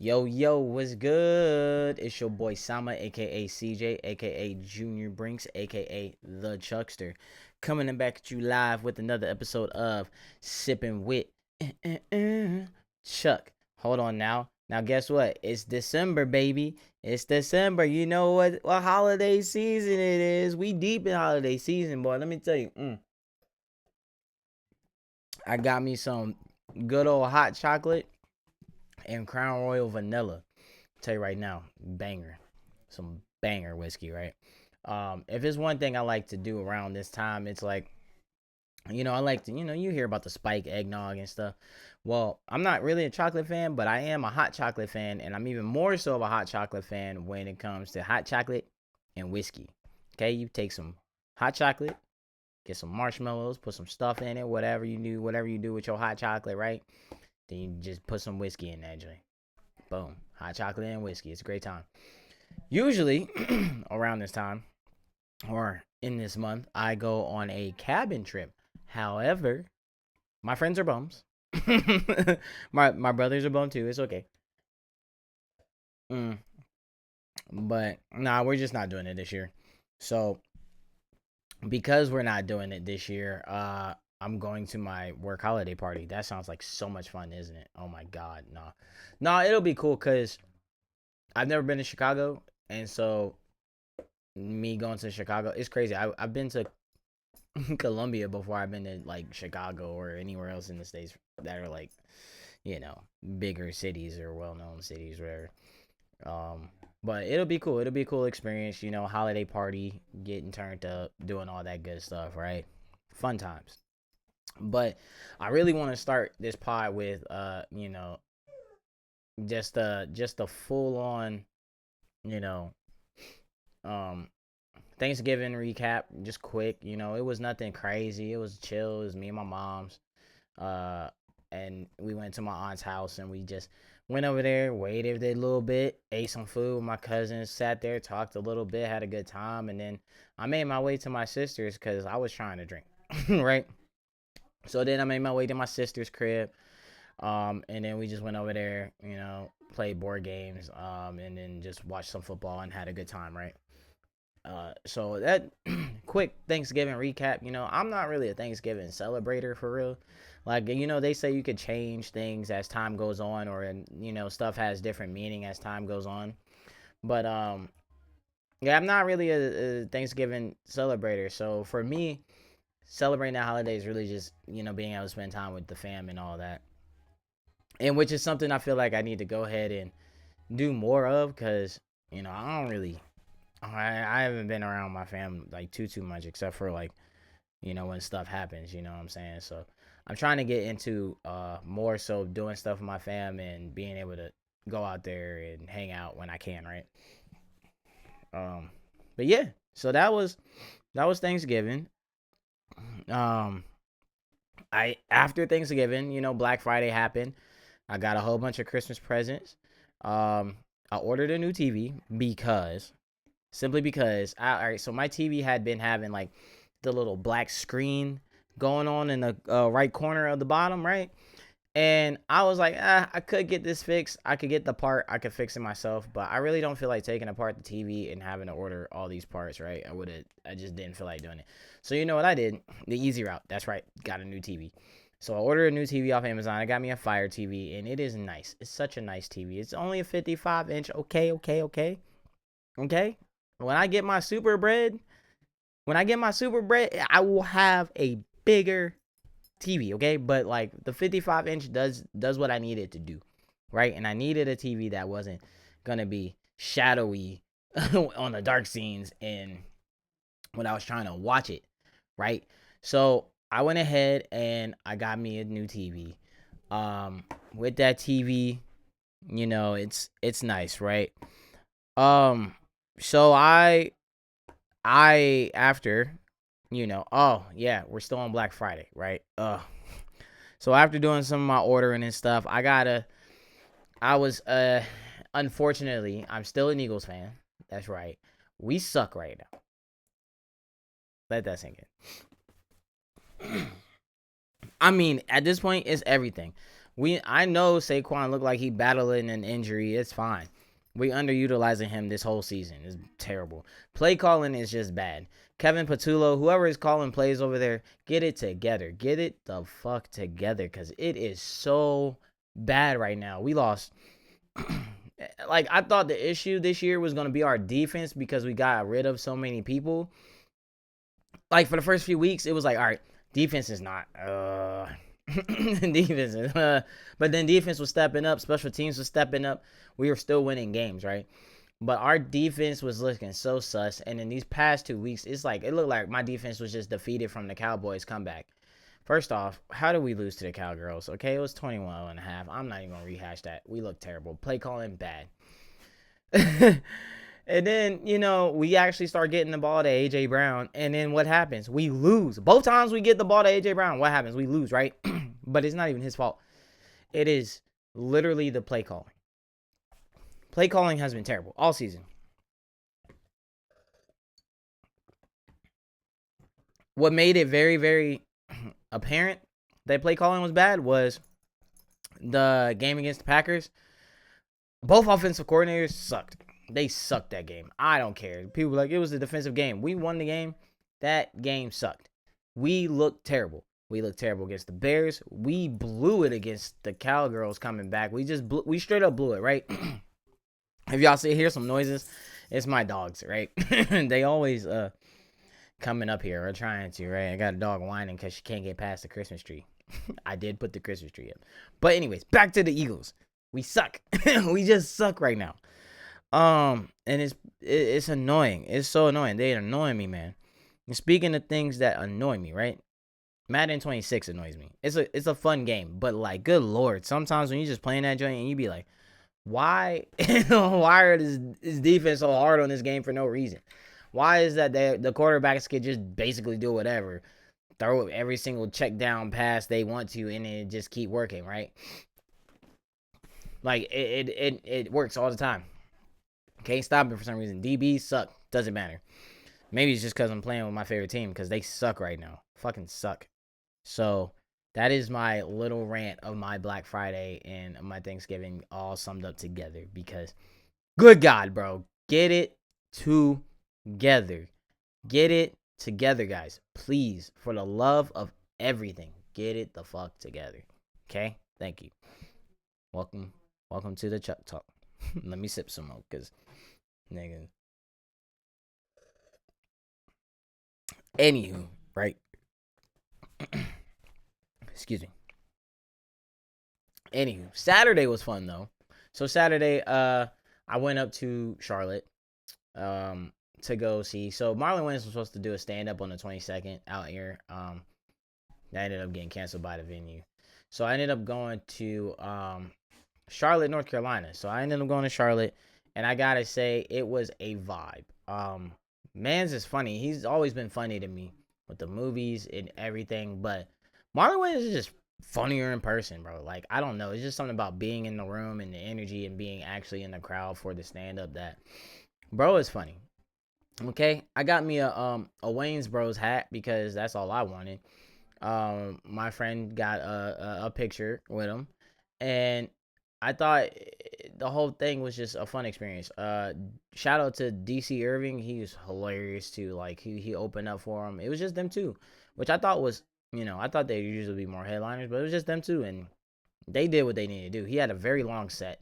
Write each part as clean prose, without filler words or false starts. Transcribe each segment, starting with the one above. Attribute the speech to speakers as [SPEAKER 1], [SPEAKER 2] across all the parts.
[SPEAKER 1] Yo, yo, what's good? It's your boy Sama, aka CJ, aka Junior Brinks, aka The Chuckster, coming in back at you live with another episode of Sippin with Chuck. Hold on now. Now, guess what? It's December, baby. It's December. You know what holiday season it is. We deep in holiday season, boy. Let me tell you. I got me some good old hot chocolate and Crown Royal vanilla. Tell you right now, banger, some banger whiskey, right? If it's one thing I like to do around this time, it's like, I like to, you hear about the spike eggnog and stuff. Well, I'm not really a chocolate fan, but I am a hot chocolate fan, and I'm even more so of a hot chocolate fan when it comes to hot chocolate and whiskey. Okay, you take some hot chocolate, get some marshmallows, put some stuff in it, whatever you do with your hot chocolate, right? Then you just put some whiskey in that joint. Boom, hot chocolate and whiskey. It's a great time. Usually, around this time or in this month, I go on a cabin trip. However, my friends are bums. my brothers are bum too. It's okay. Mm, but nah, we're just not doing it this year. So because we're not doing it this year, I'm going to my work holiday party. That sounds like so much fun, isn't it? Oh my god, nah, it'll be cool because I've never been to Chicago, and so me going to Chicago, it's crazy. I've been to Columbia before I've been to like Chicago or anywhere else in the states that are like, bigger cities or well-known cities, whatever. Um, but it'll be cool. It'll be a cool experience. Holiday party, getting turned up, doing all that good stuff, right? Fun times. But I really want to start this pod with just a full on, you know, um Thanksgiving recap, just quick. It was nothing crazy. It was chill. It was me and my mom's. Uh, and we went to my aunt's house and we just went over there, waited a little bit, ate some food with my cousins, sat there, talked a little bit, had a good time, and then I made my way to my sister's because I was trying to drink, right? So then I made my way to my sister's crib. And then we just went over there, played board games, and then just watched some football and had a good time, right? So that quick Thanksgiving recap. I'm not really a Thanksgiving celebrator for real. Like, they say you could change things as time goes on, or stuff has different meaning as time goes on. But yeah, I'm not really a Thanksgiving celebrator. So for me, celebrating that holiday is really just being able to spend time with the fam and all that, and which is something I feel like I need to go ahead and do more of because I don't really I haven't been around my family like too much except for like when stuff happens, you know what I'm saying? So I'm trying to get into more so doing stuff with my fam and being able to go out there and hang out when I can, right? Um but yeah, so that was Thanksgiving. Um I After Thanksgiving, Black Friday happened. I got a whole bunch of Christmas presents. I ordered a new TV because simply because all right, so my TV had been having like the little black screen going on in the right corner of the bottom, right? And I was like, I could get this fixed. I could get the part. I could fix it myself, but I really don't feel like taking apart the TV and having to order all these parts, right? I just didn't feel like doing it. So you know what I did? The easy route. That's right. Got a new TV. So I ordered a new TV off Amazon. I got me a Fire TV, and it is nice. It's such a nice TV. It's only a 55-inch. Okay, okay, okay, okay. When I get my super bread, I will have a bigger TV, okay? But like the 55-inch does what I needed to do, right? And I needed a TV that wasn't gonna be shadowy on the dark scenes and when I was trying to watch it, right? So I went ahead and I got me a new TV. With that TV, it's nice, right? Um, so I after oh yeah, we're still on Black Friday, right? So after doing some of my ordering and stuff, I was unfortunately, I'm still an Eagles fan. That's right. We suck right now. Let that sink in. I mean, at this point, it's everything. I know Saquon looked like he battling an injury. It's fine. We underutilizing him this whole season. It's terrible. Play calling is just bad. Kevin Patullo, whoever is calling plays over there, get it together. Get it the fuck together, because it is so bad right now. We lost. Like, I thought the issue this year was going to be our defense because we got rid of so many people. Like, for the first few weeks, it was like, all right, defense is not, defense is, but then defense was stepping up, special teams was stepping up. We were still winning games, right? But our defense was looking so sus. And in these past 2 weeks, it's like, it looked like my defense was just defeated from the Cowboys comeback. First off, how did we lose to the Cowgirls? Okay, it was 21.5. I'm not even going to rehash that. We look terrible. Play calling, bad. And then, we actually start getting the ball to A.J. Brown. And then what happens? We lose. Both times we get the ball to A.J. Brown, what happens? We lose, right? But it's not even his fault. It is literally the play calling. Play calling has been terrible all season. What made it very, very apparent that play calling was bad was the game against the Packers. Both offensive coordinators sucked. They sucked that game. I don't care. People were like, it was a defensive game. We won the game. That game sucked. We looked terrible. We looked terrible against the Bears. We blew it against the Cowgirls coming back. We straight up blew it, right? If y'all hear some noises, it's my dogs, right? They always coming up here or trying to, right? I got a dog whining because she can't get past the Christmas tree. I did put the Christmas tree up. But anyways, back to the Eagles. We suck. We just suck right now. And it's annoying. It's so annoying. They annoying me, man. And speaking of things that annoy me, right? Madden 26 annoys me. It's a fun game, but like, good lord, sometimes when you just playing that joint and you be like, why are this defense so hard on this game for no reason? Why is that the quarterbacks could just basically do whatever, throw every single check down pass they want to, and it just keep working, right? Like, it works all the time. Can't stop it for some reason. DBs suck. Doesn't matter. Maybe it's just because I'm playing with my favorite team, because they suck right now. Fucking suck. So that is my little rant of my Black Friday and my Thanksgiving all summed up together, because good God, bro, get it together. Get it together, guys. Please, for the love of everything, get it the fuck together. Okay? Thank you. Welcome to the Chuck Talk. Let me sip some more, because nigga. Anywho, right? Excuse me. Anywho, Saturday was fun though. So Saturday, I went up to Charlotte, to go see. So Marlon Wayans was supposed to do a stand up on the 22nd out here. That ended up getting canceled by the venue. So I ended up going to Charlotte, North Carolina. So I ended up going to Charlotte, and I gotta say, it was a vibe. Mans is funny. He's always been funny to me with the movies and everything, but Marlon Wayans is just funnier in person, bro. Like, I don't know. It's just something about being in the room and the energy and being actually in the crowd for the stand-up that, bro, is funny. Okay? I got me a Wayans Bros hat because that's all I wanted. My friend got a picture with him, and I thought the whole thing was just a fun experience. Shout out to DC Irving. He was hilarious too. Like, he opened up for him. It was just them two, which I thought was, I thought they'd usually be more headliners, but it was just them two, and they did what they needed to do. He had a very long set,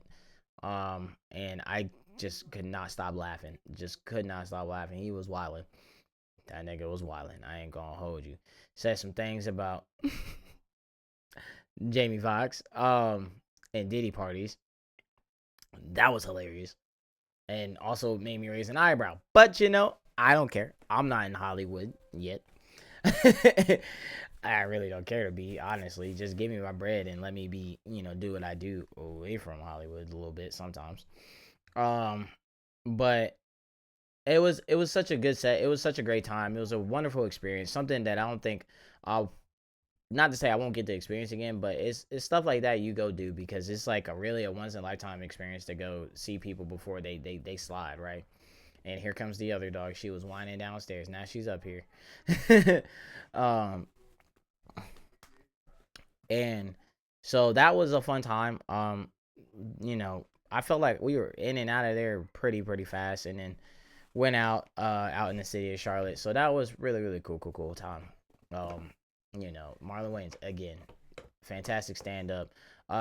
[SPEAKER 1] and I just could not stop laughing. Just could not stop laughing. He was wilding. That nigga was wilding. I ain't gonna hold you. Said some things about Jamie Foxx, and Diddy parties. That was hilarious. And also made me raise an eyebrow. But, I don't care. I'm not in Hollywood yet. I really don't care, to be, honestly. Just give me my bread and let me be, do what I do away from Hollywood a little bit sometimes. But it was such a good set. It was such a great time. It was a wonderful experience. Something that I don't think I'll, not to say I won't get the experience again, but it's stuff like that you go do, because it's like a once in a lifetime experience to go see people before they slide, right? And here comes the other dog. She was whining downstairs. Now she's up here. And So that was a fun time. You know, I felt like we were in and out of there pretty fast, and then went out in the city of Charlotte. So that was really cool time. Um, you know, Marlon Wayans again, fantastic stand up.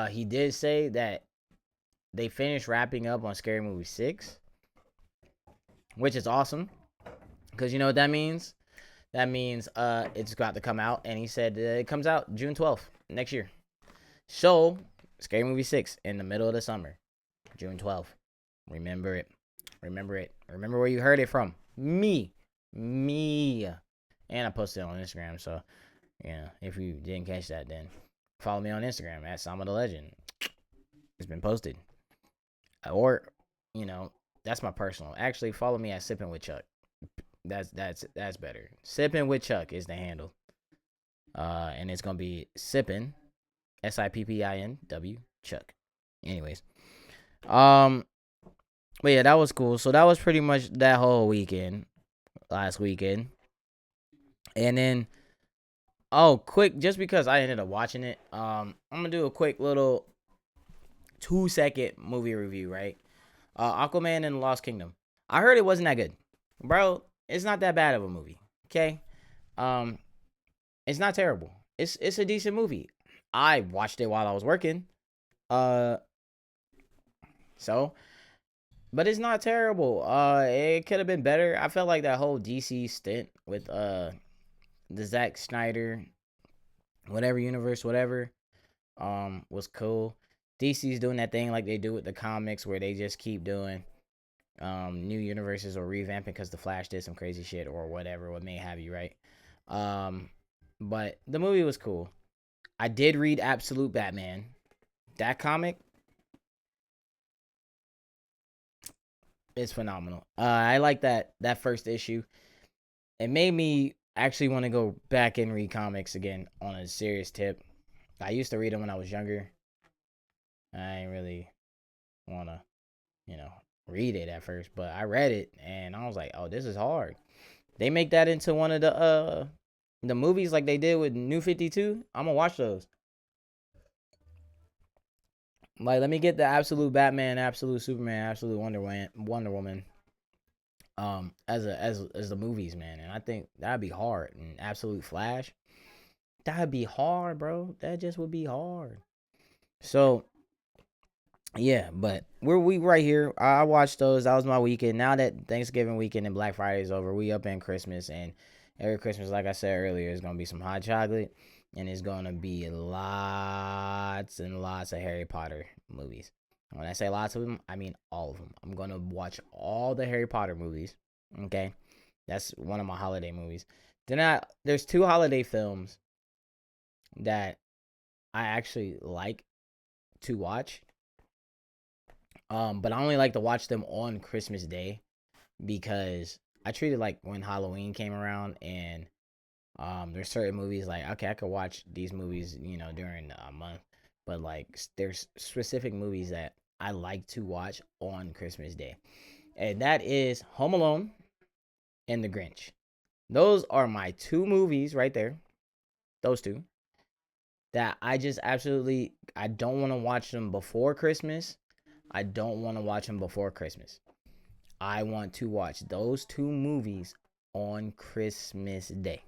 [SPEAKER 1] He did say that they finished wrapping up on Scary Movie 6, which is awesome because you know what that means. That means it's got to come out, and he said it comes out June 12th next year. So Scary Movie 6 in the middle of the summer, June 12th. Remember it. Remember it. Remember where you heard it from. Me. Me. And I posted it on Instagram. So, yeah, if you didn't catch that, then follow me on Instagram at Sama the Legend. It's been posted. Or, you know, that's my personal. Actually, follow me at Sippin with Chuck. That's better. Sippin with Chuck is the handle. And it's gonna be Sippin, Sippinw Chuck. Anyways, um, but yeah, that was cool. So that was pretty much that whole weekend, last weekend. And then, oh, quick, just because I ended up watching it, I'm gonna do a quick little 2-second movie review, right? Aquaman and the Lost Kingdom. I heard it wasn't that good, bro. It's not that bad of a movie. Okay, um, it's not terrible. It's a decent movie. I watched it while I was working. Uh, so but it's not terrible. It could have been better. I felt like that whole DC stint with the Zack Snyder, whatever universe, whatever, was cool. DC's doing that thing like they do with the comics where they just keep doing new universes or revamping because the Flash did some crazy shit or whatever, what may have you, right? Um, but the movie was cool. I did read Absolute Batman. That comic is phenomenal. I like that first issue. It made me actually want to go back and read comics again on a serious tip. I used to read them when I was younger. I didn't really want to, you know, read it at first, but I read it and I was like, "Oh, this is hard." They make that into one of the movies like they did with New 52. I'm gonna watch those. Like, let me get the Absolute Batman, Absolute Superman, Absolute Wonder Woman, as the movies, man. And I think that'd be hard. And Absolute Flash, that'd be hard, bro. That just would be hard. So yeah, but we right here. I watched those. That was my weekend. Now that Thanksgiving weekend and Black Friday is over, we up in Christmas, and every Christmas, like I said earlier, is gonna be some hot chocolate, and it's gonna be lots and lots of Harry Potter movies. When I say lots of them, I mean all of them. I'm gonna watch all the Harry Potter movies. Okay, that's one of my holiday movies. There's two holiday films that I actually like to watch. But I only like to watch them on Christmas Day because I treat it like when Halloween came around, and there's certain movies like, okay, I could watch these movies, you know, during a month, but like there's specific movies that I like to watch on Christmas Day, and that is Home Alone and The Grinch. Those are my two movies right there. Those two that I just absolutely, I don't want to watch them before Christmas. I don't want to watch them before Christmas. I want to watch those two movies on Christmas Day.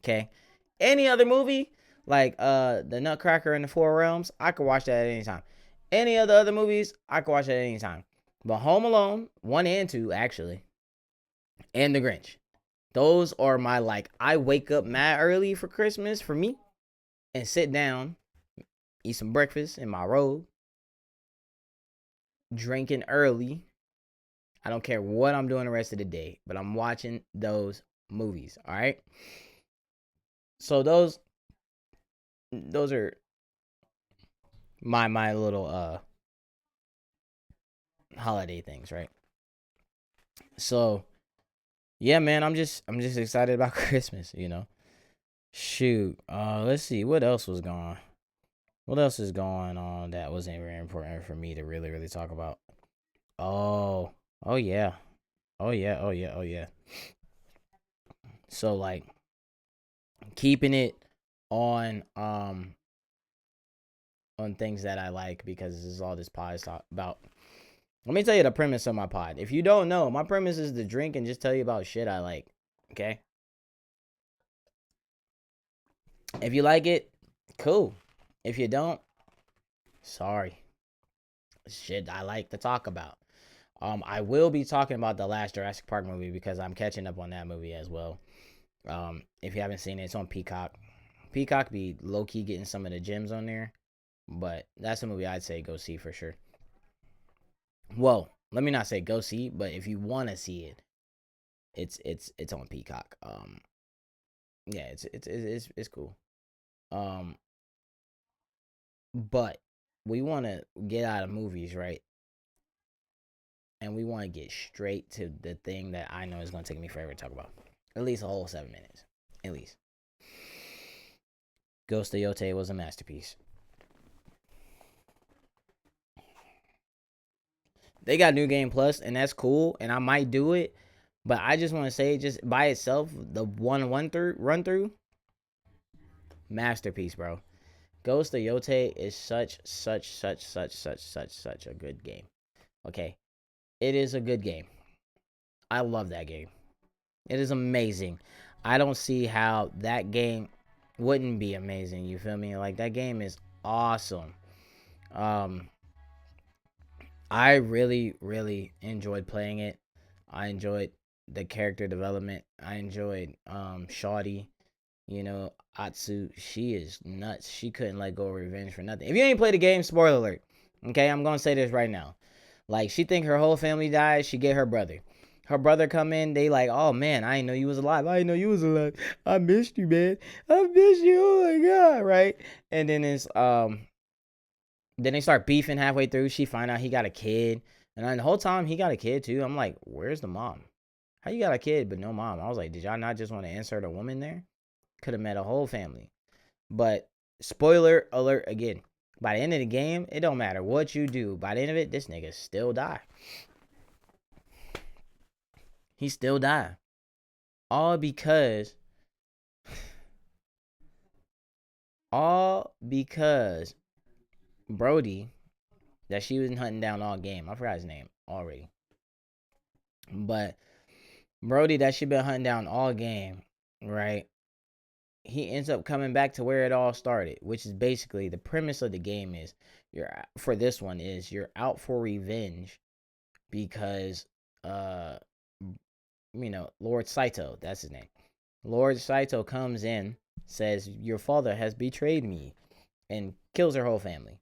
[SPEAKER 1] Okay? Any other movie, like The Nutcracker and the Four Realms, I could watch that at any time. Any of the other movies, I could watch that at any time. But Home Alone, 1 and 2, actually, and The Grinch. Those are my, like, I wake up mad early for Christmas for me and sit down, eat some breakfast in my robe, drinking early. I don't care what I'm doing the rest of the day, but I'm watching those movies. All right. So those are my little holiday things, right? So yeah, man, I'm just excited about Christmas. You know, shoot. Let's see what else was going. What else is going on that wasn't very important for me to really talk about? Oh, oh yeah, oh yeah, oh yeah, oh yeah. So like keeping it on on things that I like because this is all this pod is about. Let me tell you the premise of my pod. If you don't know, my premise is to drink and just tell you about shit I like. Okay? If you like it, cool. If you don't, sorry. Shit I like to talk about. I will be talking about the last Jurassic Park movie because I'm catching up on that movie as well. If you haven't seen it, it's on Peacock. Peacock be low key getting some of the gems on there, but that's a movie I'd say go see for sure. Well, let me not say go see, but if you want to see it, it's on Peacock. Yeah, it's cool. Um, but we want to get out of movies, right? And we want to get straight to the thing that I know is going to take me forever to talk about. At least a whole 7 minutes. At least. Ghost of Yotei was a masterpiece. They got New Game Plus, and that's cool, and I might do it. But I just want to say, just by itself, the one through run through, masterpiece, bro. Ghost of Yotei is such a good game. Okay, it is a good game. I love that game. It is amazing. I don't see how that game wouldn't be amazing. You feel me? Like that game is awesome. Um, I really enjoyed playing it. I enjoyed the character development. I enjoyed Shawty. You know, Atsu, she is nuts. She couldn't let go of revenge for nothing. If you ain't played the game, spoiler alert. Okay, I'm gonna say this right now. Like, she think her whole family died. She get her brother. Her brother come in. They like, oh man, I didn't know you was alive. I didn't know you was alive. I missed you, man. I missed you. Oh my god, right? And then they start beefing halfway through. She find out he got a kid, and then the whole time he got a kid too. I'm like, where's the mom? How you got a kid but no mom? I was like, did y'all not just want to insert a woman there? Could have met a whole family. But spoiler alert again. By the end of the game, it don't matter what you do. By the end of it, this nigga still die. He still die. All because Brody, that she was hunting down all game. I forgot his name already. But Brody that she been hunting down all game, right? He ends up coming back to where it all started, which is basically the premise of the game is you're out for revenge because Lord Saito, that's his name. Lord Saito comes in, says your father has betrayed me, and kills her whole family.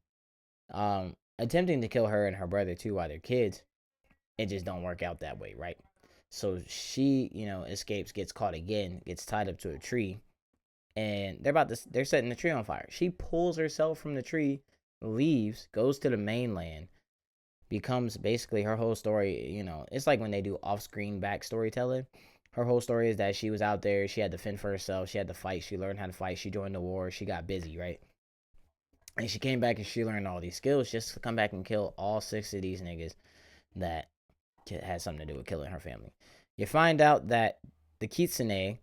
[SPEAKER 1] Attempting to kill her and her brother too while they're kids. It just don't work out that way, right? So she, escapes, gets caught again, gets tied up to a tree, and they're setting the tree on fire. She pulls herself from the tree, leaves, goes to the mainland, becomes basically her whole story. It's like when they do off-screen backstorytelling. Her whole story is that she was out there, she had to fend for herself, she had to fight, she learned how to fight, she joined the war, she got busy, right? And she came back and she learned all these skills just to come back and kill all 6 of these niggas that had something to do with killing her family. You find out that the Kitsune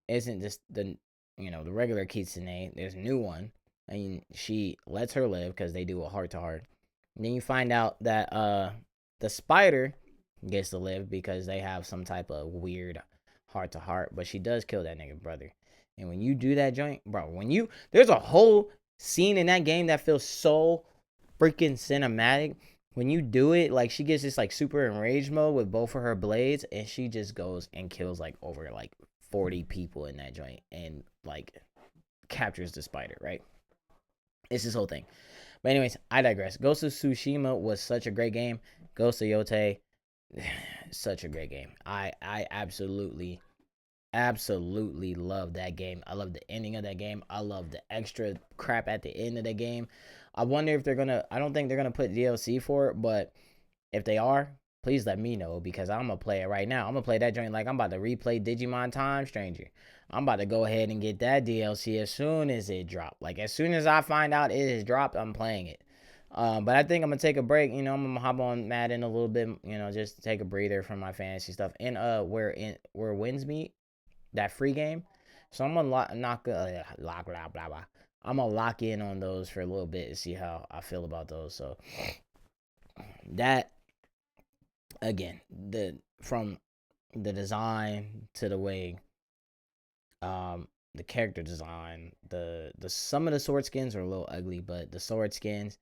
[SPEAKER 1] isn't just the regular Kitsune. There's a new one, and she lets her live because they do a heart to heart. Then you find out that the spider gets to live because they have some type of weird heart to heart, but she does kill that nigga brother. And when you do that joint, bro, there's a whole scene in that game that feels so freaking cinematic. When you do it, like, she gets this like super enraged mode with both of her blades, and she just goes and kills like over like 40 people in that joint and like captures the spider, right? It's this whole thing. But anyways, I digress. Ghost of Tsushima was such a great game. Ghost of Yotei, such a great game. I absolutely love that game. I love the ending of that game. I love the extra crap at the end of the game. I wonder if I don't think they're gonna put DLC for it, but if they are, please let me know because I'm gonna play it right now. I'm gonna play that joint like I'm about to replay Digimon Time Stranger. I'm about to go ahead and get that DLC as soon as it drops. Like, as soon as I find out it is dropped, I'm playing it. But I think I'm gonna take a break. I'm gonna hop on Madden a little bit. Just take a breather from my fantasy stuff. And where wins meet, that free game. So I'm gonna I'm gonna lock in on those for a little bit and see how I feel about those. So that again, from the design to the way, the character design, the some of the sword skins are a little ugly, but the sword skins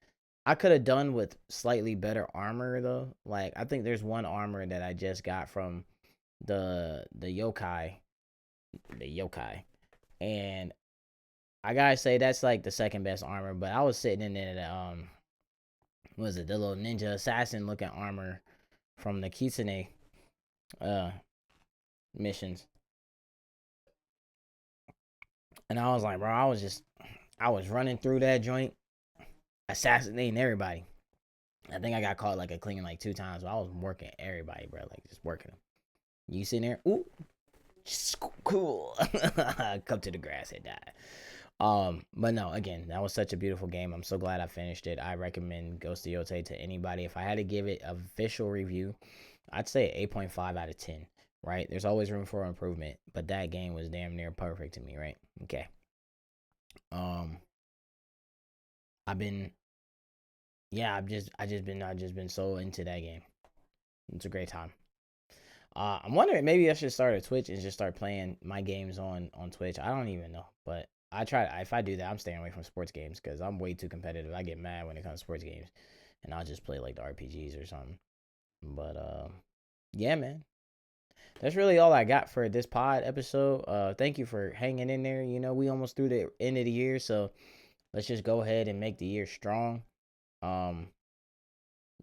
[SPEAKER 1] I could have done with slightly better armor though. Like I think there's one armor that I just got from the yokai, and I gotta say that's like the second best armor. But I was sitting in there, what was it, the little ninja assassin looking armor from the Kitsune uh missions, and I was like, bro, I was running through that joint, assassinating everybody. I think I got caught like a clean like 2 times, but I was working everybody, bro, like just working them. You sitting there, ooh, cool. Come to the grass and die. But no, again, that was such a beautiful game. I'm so glad I finished it. I recommend Ghost of Yotei to anybody. If I had to give it an official review, I'd say 8.5 out of 10. Right? There's always room for improvement, but that game was damn near perfect to me, right? Okay. Um, I've been, yeah, I just been so into that game. It's a great time. I'm wondering maybe I should start a Twitch and just start playing my games on Twitch. I don't even know, but I try. If I do that, I'm staying away from sports games because I'm way too competitive. I get mad when it comes to sports games, and I'll just play like the RPGs or something. But yeah, man, that's really all I got for this pod episode. Thank you for hanging in there. You know, we almost through the end of the year, so let's just go ahead and make the year strong. Um,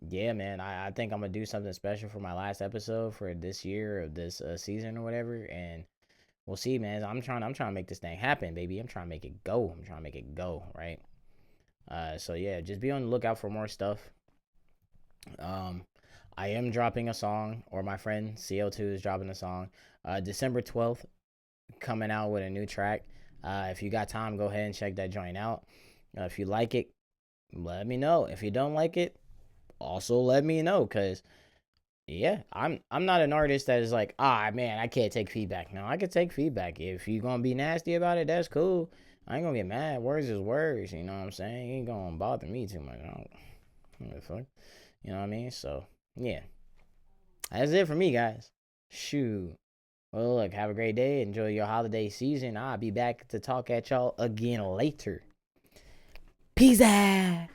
[SPEAKER 1] yeah, man, I think I'm gonna do something special for my last episode for this year of this season or whatever, and we'll see, man. I'm trying to make this thing happen, baby. I'm trying to make it go. I'm trying to make it go, right? So yeah, just be on the lookout for more stuff. Um, I am dropping a song, or my friend CO2 is dropping a song. December 12th, coming out with a new track. If you got time, go ahead and check that joint out. If you like it, let me know. If you don't like it, also let me know, cause yeah, I'm not an artist that is like, ah man, I can't take feedback. No, I can take feedback. If you gonna be nasty about it, that's cool. I ain't gonna get mad. Words is words, you know what I'm saying? It ain't gonna bother me too much. I don't what the fuck. You know what I mean? So yeah. That's it for me, guys. Shoot. Well, look, have a great day. Enjoy your holiday season. I'll be back to talk at y'all again later. Peace out.